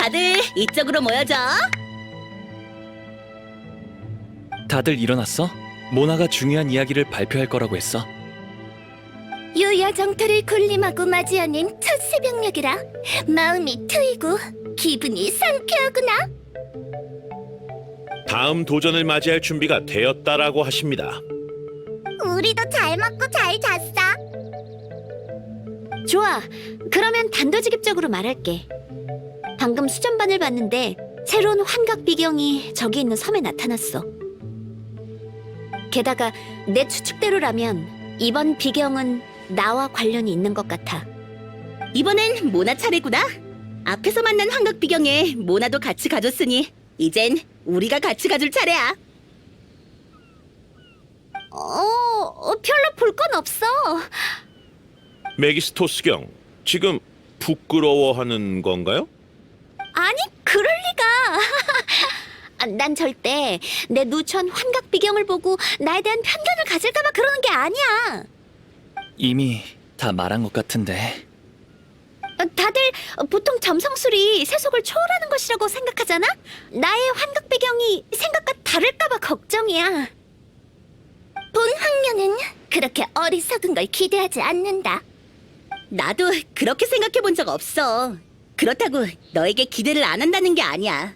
다들 이쪽으로 모여줘. 다들 일어났어? 모나가 중요한 이야기를 발표할 거라고 했어. 유야 정토를 군림하고 맞이하는 첫 새벽녘이라 마음이 트이고 기분이 상쾌하구나. 다음 도전을 맞이할 준비가 되었다라고 하십니다. 우리도 잘 먹고 잘 잤어. 좋아. 그러면 단도직입적으로 말할게. 방금 수전반을 봤는데 새로운 환각 비경이 저기 있는 섬에 나타났어. 게다가 내 추측대로라면 이번 비경은 나와 관련이 있는 것 같아. 이번엔 모나 차례구나. 앞에서 만난 환각 비경에 모나도 같이 가줬으니 이젠 우리가 같이 가줄 차례야. 별로 볼 건 없어. 메기스토스경, 지금 부끄러워하는 건가요? 아니, 그럴 리가. 난 절대 내 누추한 환각 비경을 보고 나에 대한 편견을 가질까봐 그러는 게 아니야. 이미 다 말한 것 같은데. 다들 보통 점성술이 세속을 초월하는 것이라고 생각하잖아? 나의 환각 비경이 생각과 다를까봐 걱정이야. 본 황녀는 그렇게 어리석은 걸 기대하지 않는다. 나도 그렇게 생각해 본 적 없어. 그렇다고 너에게 기대를 안 한다는 게 아니야.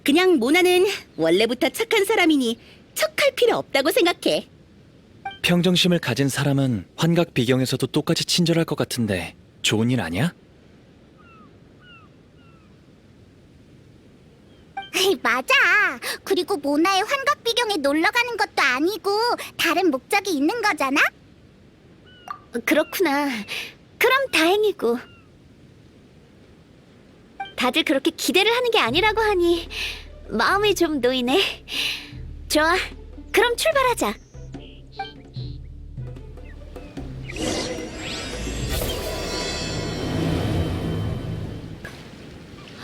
그냥 모나는 원래부터 착한 사람이니 척할 필요 없다고 생각해. 평정심을 가진 사람은 환각 비경에서도 똑같이 친절할 것 같은데 좋은 일 아니야? 맞아. 그리고 모나의 환각 비경에 놀러 가는 것도 아니고 다른 목적이 있는 거잖아. 그렇구나. 그럼 다행이고. 다들 그렇게 기대를 하는 게 아니라고 하니 마음이 좀 놓이네. 좋아. 그럼 출발하자.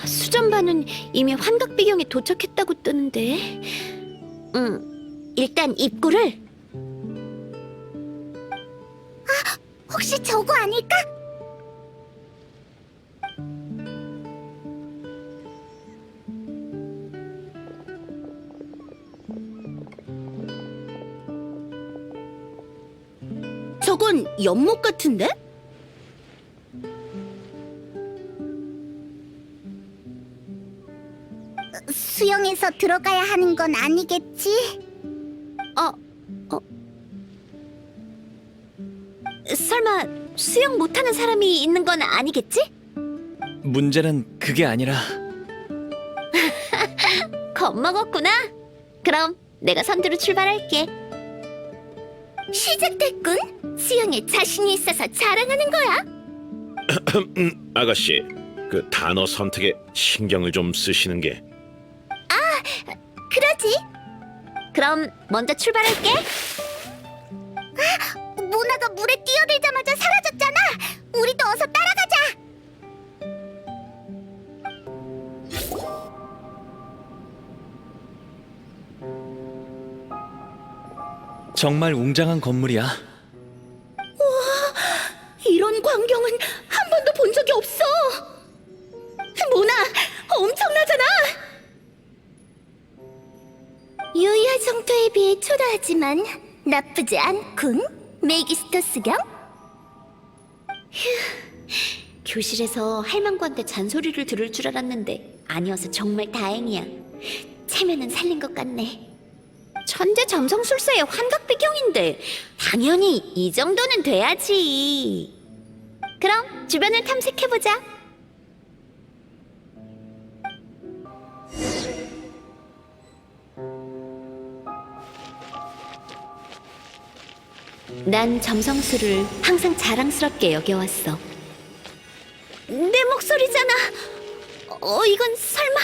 수전반은 이미 환각 비경에 도착했다고 뜨는데. 일단 입구를. 혹시 저거 아닐까? 저건 연못 같은데? 수영해서 들어가야 하는 건 아니겠지? 설마 수영 못하는 사람이 있는 건 아니겠지? 문제는 그게 아니라 겁먹었구나. 그럼 내가 선두로 출발할게. 시작됐군. 수영에 자신이 있어서 자랑하는 거야. 아가씨, 그 단어 선택에 신경을 좀 쓰시는 게. 그러지. 그럼 먼저 출발할게. 모나가 물에 뛰어들자마자 사라졌잖아. 우리도 어서 따라가자. 정말 웅장한 건물이야. 이런 광경은 한 번도 본 적이 없어. 모나, 엄청나잖아. 유야 정도에 비해 초라하지만 나쁘지 않군. 메기스토스경. 교실에서 할망구한테 잔소리를 들을 줄 알았는데 아니어서 정말 다행이야. 체면은 살린 것 같네. 천재 점성술사의 환각 배경인데 당연히 이 정도는 돼야지. 그럼 주변을 탐색해보자. 난 점성술을 항상 자랑스럽게 여겨왔어. 내 목소리잖아. 이건 설마...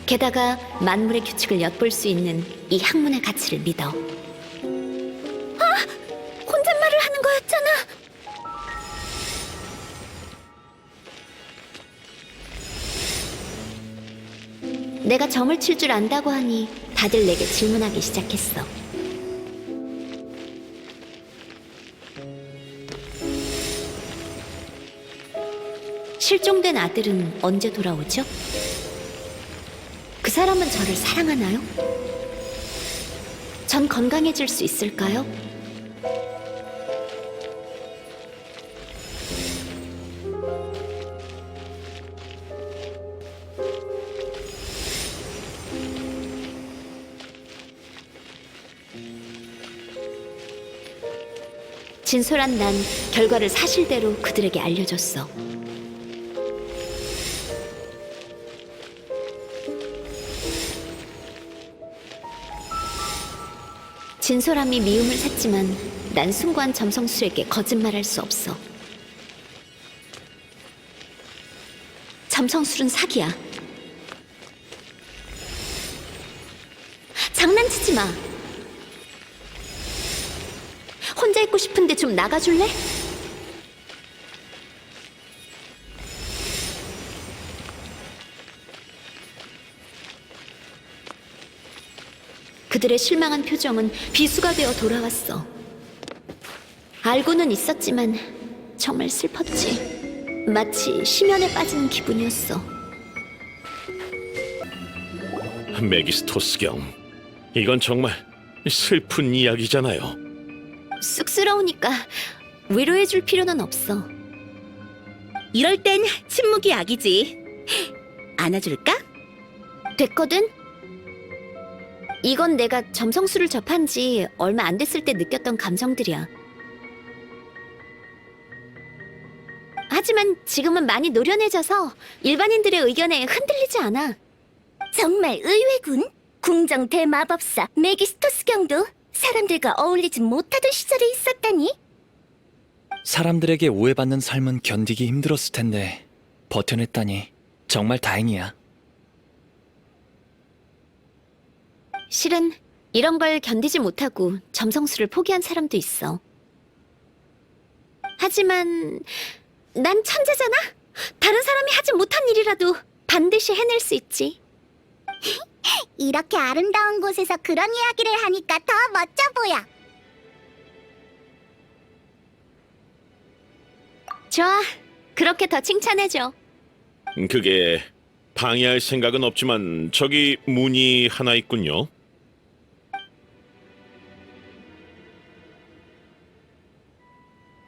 게다가 만물의 규칙을 엿볼 수 있는 이 학문의 가치를 믿어. 혼잣말을 하는 거였잖아. 내가 점을 칠 줄 안다고 하니 다들 내게 질문하기 시작했어. 실종된 아들은 언제 돌아오죠? 그 사람은 저를 사랑하나요? 전 건강해질 수 있을까요? 진솔한 난 결과를 사실대로 그들에게 알려줬어. 진솔함이 미움을 샀지만 난 숭고한 점성술에게 거짓말할 수 없어. 점성술은 사기야. 장난치지 마. 혼자 있고 싶은데 좀 나가줄래? 그들의 실망한 표정은 비수가 되어 돌아왔어. 알고는 있었지만 정말 슬펐지. 마치 심연에 빠지는 기분이었어. 메기스토스경, 이건 정말 슬픈 이야기잖아요. 쑥스러우니까 위로해줄 필요는 없어. 이럴 땐 침묵이 약이지. 안아줄까? 됐거든? 이건 내가 점성술을 접한 지 얼마 안 됐을 때 느꼈던 감정들이야. 하지만 지금은 많이 노련해져서 일반인들의 의견에 흔들리지 않아. 정말 의외군. 궁정 대마법사 메기스토스 경도 사람들과 어울리지 못하던 시절이 있었다니. 사람들에게 오해받는 삶은 견디기 힘들었을 텐데 버텨냈다니 정말 다행이야. 실은 이런 걸 견디지 못하고 점성술을 포기한 사람도 있어. 하지만 난 천재잖아? 다른 사람이 하지 못한 일이라도 반드시 해낼 수 있지. 이렇게 아름다운 곳에서 그런 이야기를 하니까 더 멋져 보여. 좋아, 그렇게 더 칭찬해줘. 그게 방해할 생각은 없지만 저기 문이 하나 있군요.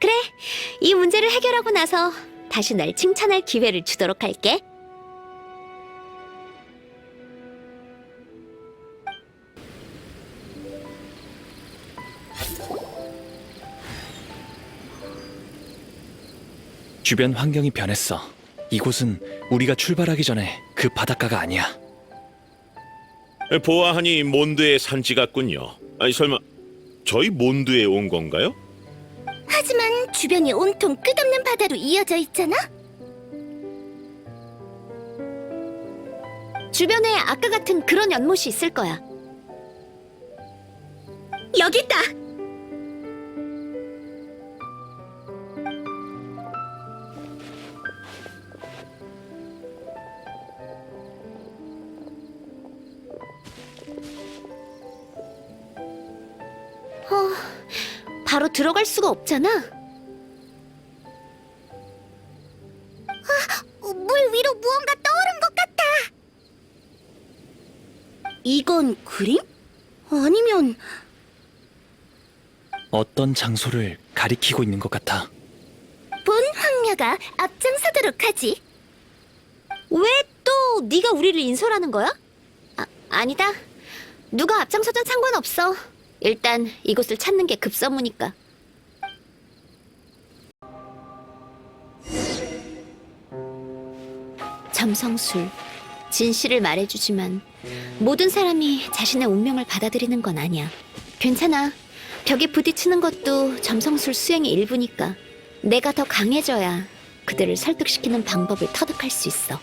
그래, 이 문제를 해결하고 나서 다시 날 칭찬할 기회를 주도록 할게. 주변 환경이 변했어. 이곳은 우리가 출발하기 전에 그 바닷가가 아니야. 보아하니 몬드의 산지 같군요. 아니 설마 저희 몬드에 온 건가요? 하지만 주변이 온통 끝없는 바다로 이어져 있잖아. 주변에 아까 같은 그런 연못이 있을 거야. 여기 있다. 바로 들어갈 수가 없잖아. 물 위로 무언가 떠오른 것 같아. 이건 그림? 아니면 어떤 장소를 가리키고 있는 것 같아. 본 황녀가 앞장서도록 하지. 왜 또 네가 우리를 인솔하는 거야? 아니다. 누가 앞장서든 상관없어. 일단 이곳을 찾는 게 급선무니까. 점성술, 진실을 말해주지만 모든 사람이 자신의 운명을 받아들이는 건 아니야. 괜찮아. 벽에 부딪히는 것도 점성술 수행의 일부니까. 내가 더 강해져야 그들을 설득시키는 방법을 터득할 수 있어.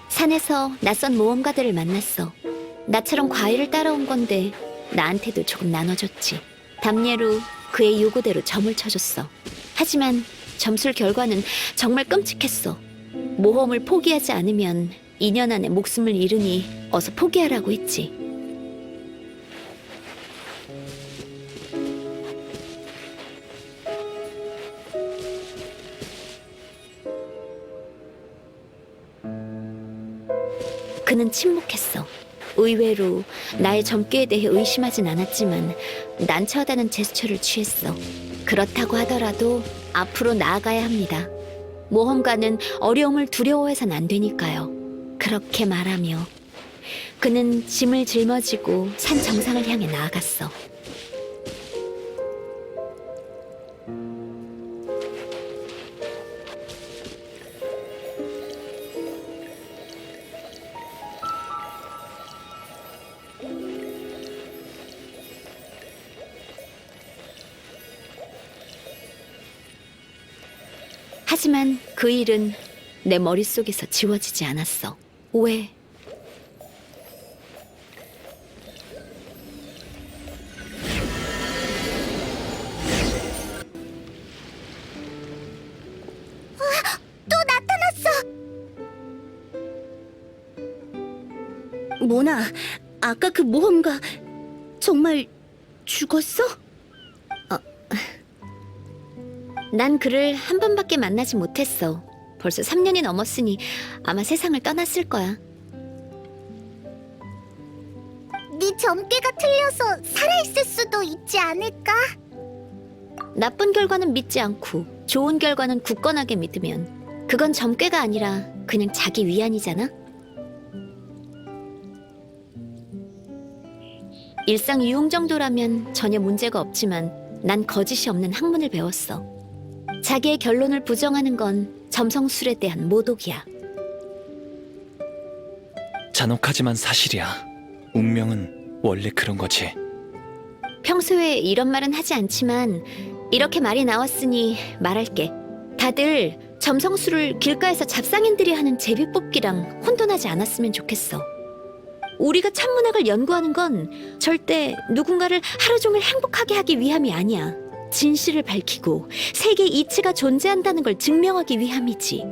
산에서 낯선 모험가들을 만났어. 나처럼 과일을 따라온 건데 나한테도 조금 나눠줬지. 담례로 그의 요구대로 점을 쳐줬어. 하지만 점술 결과는 정말 끔찍했어. 모험을 포기하지 않으면 2년 안에 목숨을 잃으니 어서 포기하라고 했지. 그는 침묵했어. 의외로 나의 점괘에 대해 의심하진 않았지만 난처하다는 제스처를 취했어. 그렇다고 하더라도 앞으로 나아가야 합니다. 모험가는 어려움을 두려워해선 안 되니까요. 그렇게 말하며 그는 짐을 짊어지고 산 정상을 향해 나아갔어. 하지만 그 일은 내 머릿속에서 지워지지 않았어. 왜? 또 나타났어. 모나, 아까 그 모험가 정말 죽었어? 난 그를 한 번밖에 만나지 못했어. 벌써 3년이 넘었으니 아마 세상을 떠났을 거야. 네 점괘가 틀려서 살아있을 수도 있지 않을까? 나쁜 결과는 믿지 않고 좋은 결과는 굳건하게 믿으면 그건 점괘가 아니라 그냥 자기 위안이잖아. 일상 유흥 정도라면 전혀 문제가 없지만 난 거짓이 없는 학문을 배웠어. 자기의 결론을 부정하는 건 점성술에 대한 모독이야. 잔혹하지만 사실이야. 운명은 원래 그런 거지. 평소에 이런 말은 하지 않지만 이렇게 말이 나왔으니 말할게. 다들 점성술을 길가에서 잡상인들이 하는 제비뽑기랑 혼돈하지 않았으면 좋겠어. 우리가 천문학을 연구하는 건 절대 누군가를 하루 종일 행복하게 하기 위함이 아니야. 진실을 밝히고 세계의 이치가 존재한다는 걸 증명하기 위함이지.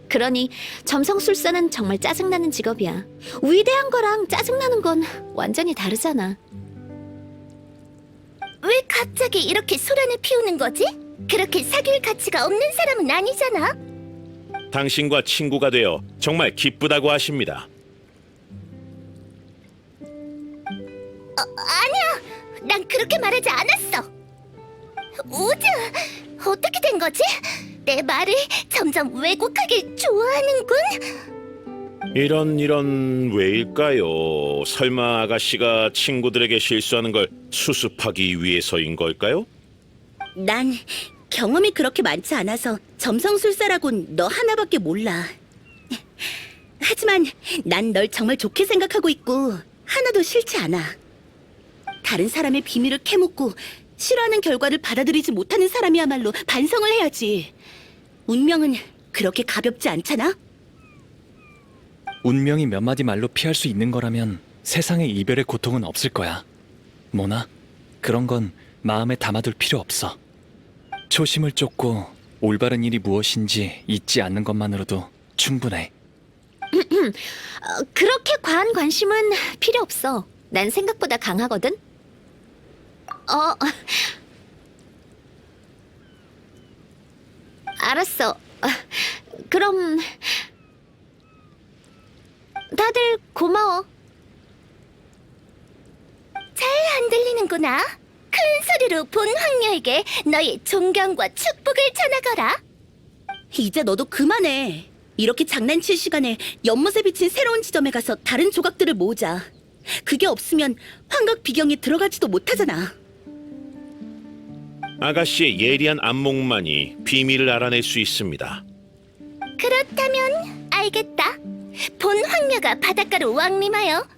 그러니 점성술사는 정말 짜증나는 직업이야. 위대한 거랑 짜증나는 건 완전히 다르잖아. 왜 갑자기 이렇게 소란을 피우는 거지? 그렇게 사귈 가치가 없는 사람은 아니잖아. 당신과 친구가 되어 정말 기쁘다고 하십니다. 아니야, 난 그렇게 말하지 않았어. 우즈, 어떻게 된 거지? 내 말을 점점 왜곡하길 좋아하는군. 이런 왜일까요? 설마 아가씨가 친구들에게 실수하는 걸 수습하기 위해서인 걸까요? 난 경험이 그렇게 많지 않아서 점성술사라곤 너 하나밖에 몰라. 하지만 난 널 정말 좋게 생각하고 있고 하나도 싫지 않아. 다른 사람의 비밀을 캐묻고 싫어하는 결과를 받아들이지 못하는 사람이야말로 반성을 해야지. 운명은 그렇게 가볍지 않잖아? 운명이 몇 마디 말로 피할 수 있는 거라면 세상에 이별의 고통은 없을 거야. 모나, 그런 건 마음에 담아둘 필요 없어. 초심을 쫓고 올바른 일이 무엇인지 잊지 않는 것만으로도 충분해. 그렇게 과한 관심은 필요 없어. 난 생각보다 강하거든. 알았어. 그럼 다들 고마워. 잘 안 들리는구나. 큰 소리로 본 황녀에게 너의 존경과 축복을 전하거라. 이제 너도 그만해. 이렇게 장난칠 시간에 연못에 비친 새로운 지점에 가서 다른 조각들을 모으자. 그게 없으면 환각 비경에 들어가지도 못하잖아. 아가씨의 예리한 안목만이 비밀을 알아낼 수 있습니다. 그렇다면 알겠다. 본 황녀가 바닷가로 왕림하여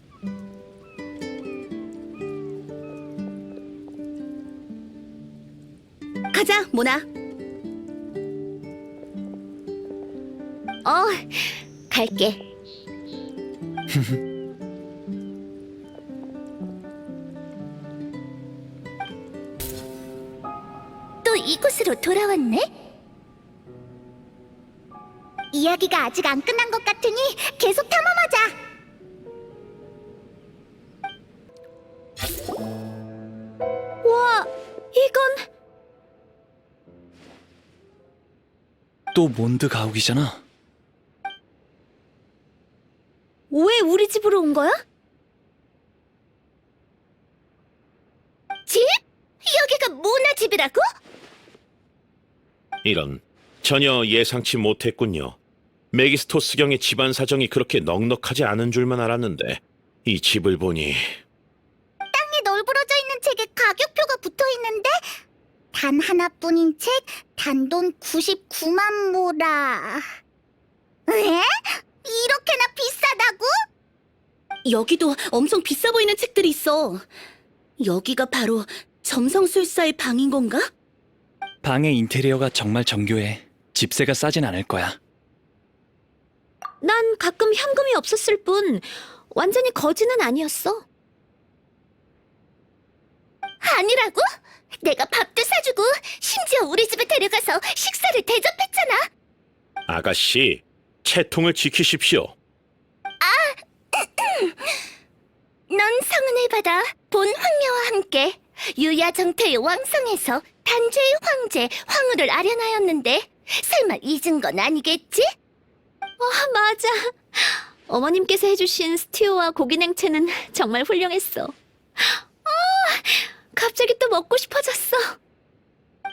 가자, 모나. 갈게. 또 이곳으로 돌아왔네? 이야기가 아직 안 끝난 것 같으니 계속 탐험하자. 와, 이건 또 몬드 가옥이잖아. 왜 우리 집으로 온 거야? 집? 여기가 모나 집이라고? 이런, 전혀 예상치 못했군요. 메기스토스경의 집안 사정이 그렇게 넉넉하지 않은 줄만 알았는데 이 집을 보니 땅이 널브러져 있는 책에 가격표가 붙어 있는데 단 하나뿐인 책 단돈 99만 모라. 에? 이렇게나 비싸다고? 여기도 엄청 비싸 보이는 책들이 있어. 여기가 바로 점성술사의 방인 건가? 방의 인테리어가 정말 정교해. 집세가 싸진 않을 거야. 난 가끔 현금이 없었을 뿐 완전히 거지는 아니었어. 아니라고? 내가 밥도 사주고 심지어 우리 집에 데려가서 식사를 대접했잖아. 아가씨, 채통을 지키십시오. 넌 성은을 받아 본 황녀와 함께 유야정태의 왕성에서 단죄의 황제 황후를 아련하였는데 설마 잊은 건 아니겠지? 맞아. 어머님께서 해주신 스튜와 고기 냉채는 정말 훌륭했어. 갑자기 또 먹고 싶어졌어.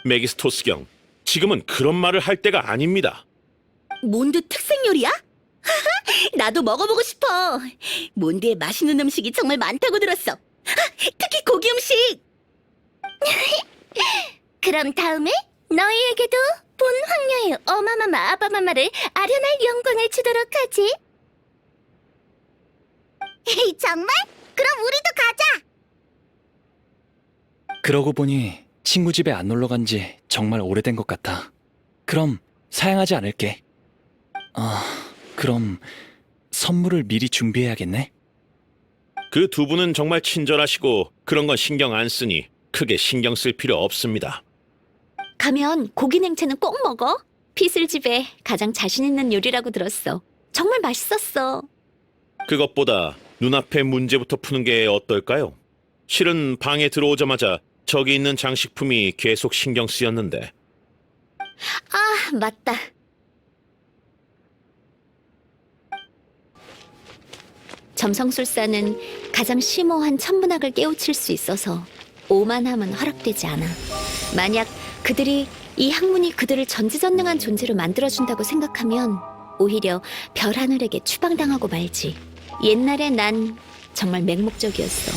메기스토스경, 지금은 그런 말을 할 때가 아닙니다. 몬드 특색 요리야? 나도 먹어보고 싶어. 몬드에 맛있는 음식이 정말 많다고 들었어. 특히 고기 음식. 그럼 다음에 너희에게도 본 황녀의 어마마마 아바마마를 아련할 영광을 주도록 하지. 정말? 그럼 우리도 가자. 그러고 보니 친구 집에 안 놀러 간 지 정말 오래된 것 같아. 그럼 사양하지 않을게. 그럼 선물을 미리 준비해야겠네. 그 두 분은 정말 친절하시고 그런 건 신경 안 쓰니 크게 신경 쓸 필요 없습니다. 가면 고기 냉채는 꼭 먹어. 피슬 집에 가장 자신 있는 요리라고 들었어. 정말 맛있었어. 그것보다 눈앞의 문제부터 푸는 게 어떨까요? 실은 방에 들어오자마자 저기 있는 장식품이 계속 신경 쓰였는데 맞다. 점성술사는 가장 심오한 천문학을 깨우칠 수 있어서 오만함은 허락되지 않아. 만약 그들이 이 학문이 그들을 전지전능한 존재로 만들어준다고 생각하면 오히려 별하늘에게 추방당하고 말지. 옛날에 난 정말 맹목적이었어.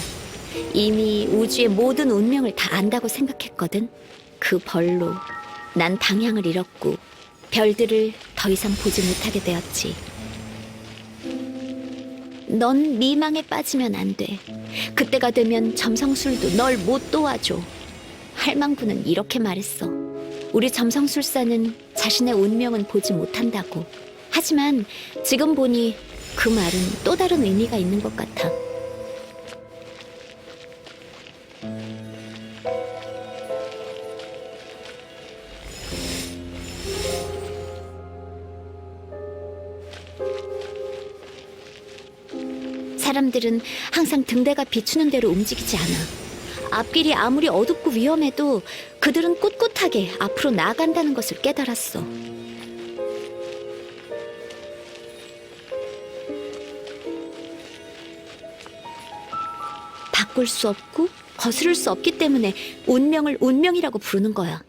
이미 우주의 모든 운명을 다 안다고 생각했거든. 그 벌로 난 방향을 잃었고 별들을 더 이상 보지 못하게 되었지. 넌 미망에 빠지면 안 돼. 그때가 되면 점성술도 널 못 도와줘. 할망구는 이렇게 말했어. 우리 점성술사는 자신의 운명은 보지 못한다고. 하지만 지금 보니 그 말은 또 다른 의미가 있는 것 같아. 사람들은 항상 등대가 비추는 대로 움직이지 않아. 앞길이 아무리 어둡고 위험해도 그들은 꿋꿋하게 앞으로 나아간다는 것을 깨달았어. 바꿀 수 없고 거스를 수 없기 때문에 운명을 운명이라고 부르는 거야.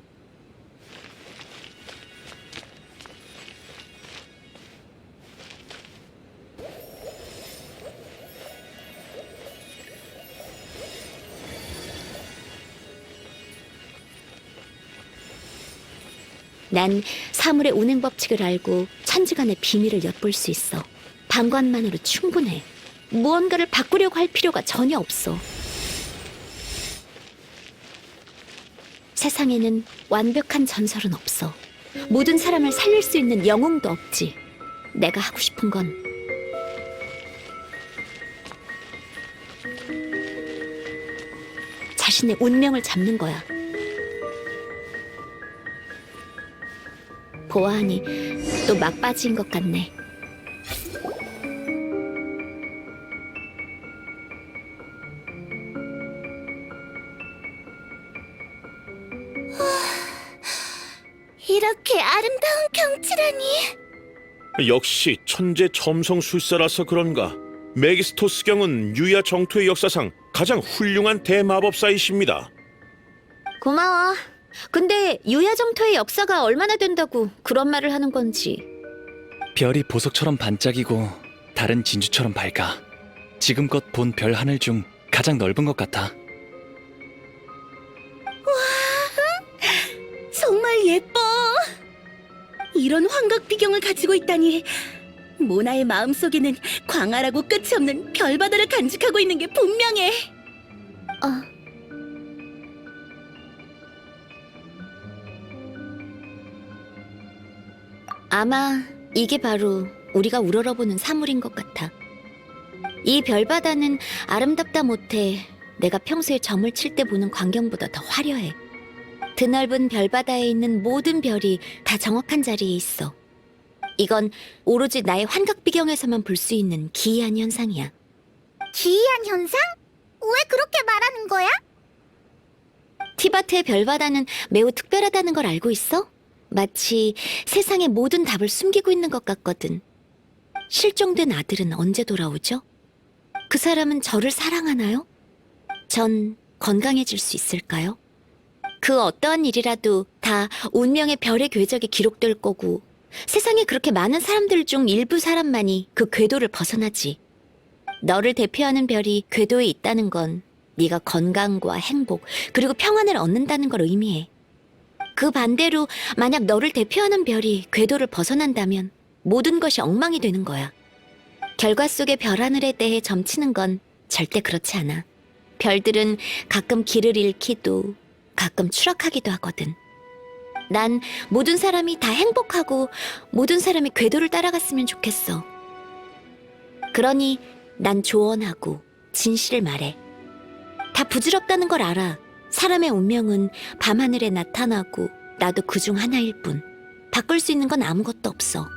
난 사물의 운행 법칙을 알고 천지간의 비밀을 엿볼 수 있어. 방관만으로 충분해. 무언가를 바꾸려고 할 필요가 전혀 없어. 세상에는 완벽한 전설은 없어. 모든 사람을 살릴 수 있는 영웅도 없지. 내가 하고 싶은 건 자신의 운명을 잡는 거야. 보아하니 또 막바지인 것 같네. 이렇게 아름다운 경치라니. 역시 천재 점성술사라서 그런가. 메기스토스경은 유야 정토의 역사상 가장 훌륭한 대마법사이십니다. 고마워. 근데 유야정토의 역사가 얼마나 된다고 그런 말을 하는 건지. 별이 보석처럼 반짝이고 달은 진주처럼 밝아. 지금껏 본 별 하늘 중 가장 넓은 것 같아. 정말 예뻐. 이런 환각 비경을 가지고 있다니. 모나의 마음속에는 광활하고 끝이 없는 별바다를 간직하고 있는 게 분명해. 아마 이게 바로 우리가 우러러보는 사물인 것 같아. 이 별바다는 아름답다 못해 내가 평소에 점을 칠 때 보는 광경보다 더 화려해. 드넓은 별바다에 있는 모든 별이 다 정확한 자리에 있어. 이건 오로지 나의 환각비경에서만 볼 수 있는 기이한 현상이야. 기이한 현상? 왜 그렇게 말하는 거야? 티바트의 별바다는 매우 특별하다는 걸 알고 있어? 마치 세상의 모든 답을 숨기고 있는 것 같거든. 실종된 아들은 언제 돌아오죠? 그 사람은 저를 사랑하나요? 전 건강해질 수 있을까요? 그 어떠한 일이라도 다 운명의 별의 궤적에 기록될 거고, 세상에 그렇게 많은 사람들 중 일부 사람만이 그 궤도를 벗어나지. 너를 대표하는 별이 궤도에 있다는 건 네가 건강과 행복 그리고 평안을 얻는다는 걸 의미해. 그 반대로 만약 너를 대표하는 별이 궤도를 벗어난다면 모든 것이 엉망이 되는 거야. 결과 속의 별 하늘에 대해 점치는 건 절대 그렇지 않아. 별들은 가끔 길을 잃기도 가끔 추락하기도 하거든. 난 모든 사람이 다 행복하고 모든 사람이 궤도를 따라갔으면 좋겠어. 그러니 난 조언하고 진실을 말해. 다 부질없다는 걸 알아. 사람의 운명은 밤하늘에 나타나고 나도 그중 하나일 뿐. 바꿀 수 있는 건 아무것도 없어.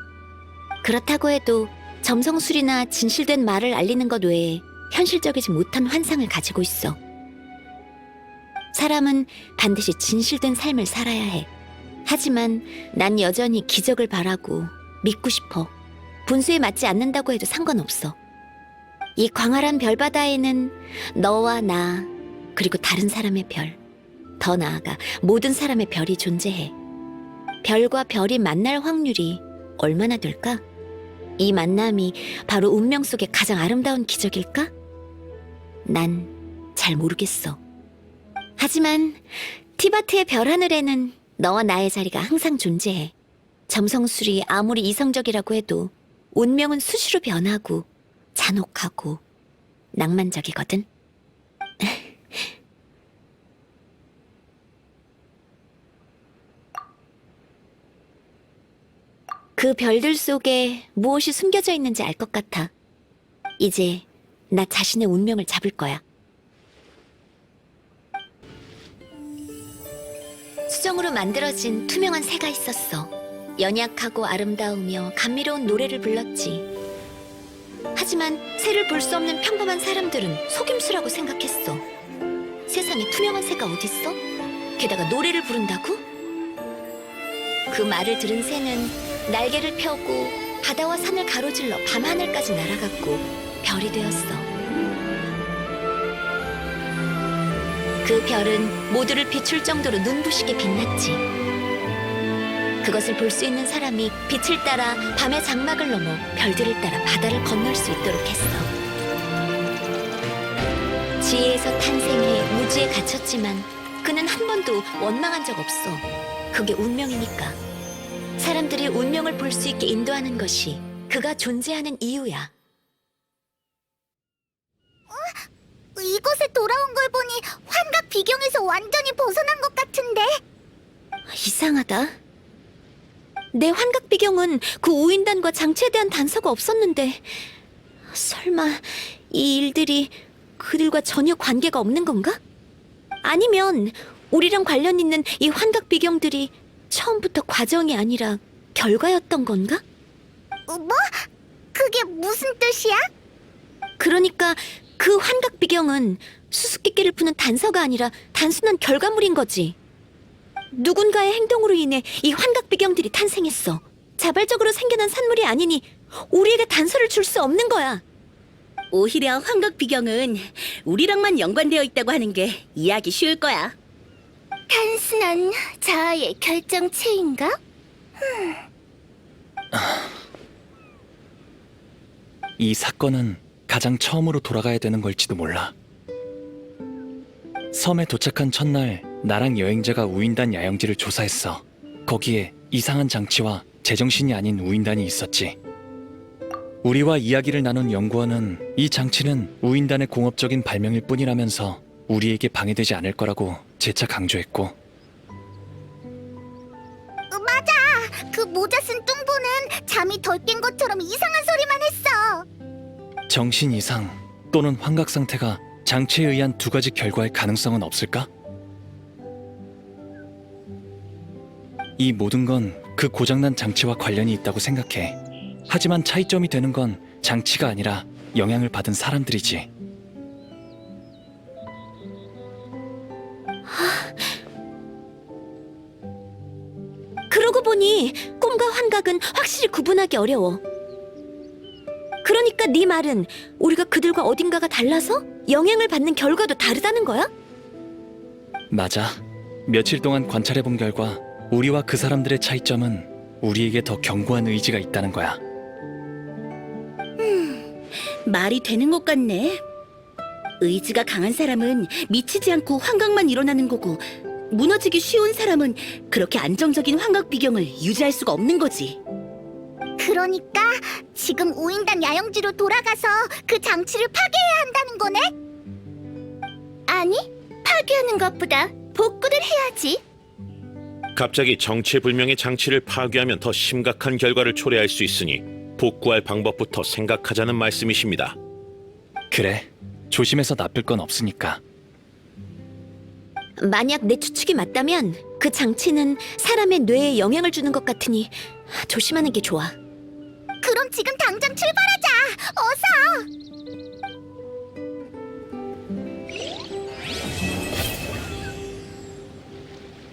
그렇다고 해도 점성술이나 진실된 말을 알리는 것 외에 현실적이지 못한 환상을 가지고 있어. 사람은 반드시 진실된 삶을 살아야 해. 하지만 난 여전히 기적을 바라고 믿고 싶어. 분수에 맞지 않는다고 해도 상관없어. 이 광활한 별바다에는 너와 나, 그리고 다른 사람의 별, 더 나아가 모든 사람의 별이 존재해. 별과 별이 만날 확률이 얼마나 될까? 이 만남이 바로 운명 속의 가장 아름다운 기적일까? 난 잘 모르겠어. 하지만 티바트의 별 하늘에는 너와 나의 자리가 항상 존재해. 점성술이 아무리 이성적이라고 해도 운명은 수시로 변하고 잔혹하고 낭만적이거든. 그 별들 속에 무엇이 숨겨져 있는지 알 것 같아. 이제 나 자신의 운명을 잡을 거야. 수정으로 만들어진 투명한 새가 있었어. 연약하고 아름다우며 감미로운 노래를 불렀지. 하지만 새를 볼 수 없는 평범한 사람들은 속임수라고 생각했어. 세상에 투명한 새가 어딨어? 게다가 노래를 부른다고? 그 말을 들은 새는 날개를 펴고 바다와 산을 가로질러 밤하늘까지 날아갔고 별이 되었어. 그 별은 모두를 비출 정도로 눈부시게 빛났지. 그것을 볼 수 있는 사람이 빛을 따라 밤의 장막을 넘어 별들을 따라 바다를 건널 수 있도록 했어. 지혜에서 탄생해 무지에 갇혔지만 그는 한 번도 원망한 적 없어. 그게 운명이니까. 사람들이 운명을 볼 수 있게 인도하는 것이 그가 존재하는 이유야. 이곳에 돌아온 걸 보니 환각 비경에서 완전히 벗어난 것 같은데. 이상하다. 내 환각 비경은 그 우인단과 장치에 대한 단서가 없었는데 설마 이 일들이 그들과 전혀 관계가 없는 건가? 아니면 우리랑 관련 있는 이 환각 비경들이 처음부터 과정이 아니라 결과였던 건가? 뭐? 그게 무슨 뜻이야? 그러니까 그 환각 비경은 수수께끼를 푸는 단서가 아니라 단순한 결과물인 거지. 누군가의 행동으로 인해 이 환각 비경들이 탄생했어. 자발적으로 생겨난 산물이 아니니 우리에게 단서를 줄 수 없는 거야. 오히려 환각 비경은 우리랑만 연관되어 있다고 하는 게 이해하기 쉬울 거야. 단순한 자아의 결정체인가? 이 사건은 가장 처음으로 돌아가야 되는 걸지도 몰라. 섬에 도착한 첫날 나랑 여행자가 우인단 야영지를 조사했어. 거기에 이상한 장치와 제정신이 아닌 우인단이 있었지. 우리와 이야기를 나눈 연구원은 이 장치는 우인단의 공업적인 발명일 뿐이라면서 우리에게 방해되지 않을 거라고 재차 강조했고, 맞아. 그 모자 쓴 뚱보는 잠이 덜 깬 것처럼 이상한 소리만 했어. 정신 이상 또는 환각 상태가 장치에 의한 두 가지 결과의 가능성은 없을까? 이 모든 건 그 고장난 장치와 관련이 있다고 생각해. 하지만 차이점이 되는 건 장치가 아니라 영향을 받은 사람들이지. 그러고 보니 꿈과 환각은 확실히 구분하기 어려워. 그러니까 네 말은 우리가 그들과 어딘가가 달라서 영향을 받는 결과도 다르다는 거야? 맞아. 며칠 동안 관찰해본 결과 우리와 그 사람들의 차이점은 우리에게 더 견고한 의지가 있다는 거야. 말이 되는 것 같네. 의지가 강한 사람은 미치지 않고 환각만 일어나는 거고, 무너지기 쉬운 사람은 그렇게 안정적인 환각 비경을 유지할 수가 없는 거지. 그러니까 지금 우인단 야영지로 돌아가서 그 장치를 파괴해야 한다는 거네? 아니, 파괴하는 것보다 복구를 해야지. 갑자기 정체불명의 장치를 파괴하면 더 심각한 결과를 초래할 수 있으니 복구할 방법부터 생각하자는 말씀이십니다. 그래, 조심해서 나쁠 건 없으니까. 만약 내 추측이 맞다면 그 장치는 사람의 뇌에 영향을 주는 것 같으니 조심하는 게 좋아. 그럼 지금 당장 출발하자. 어서.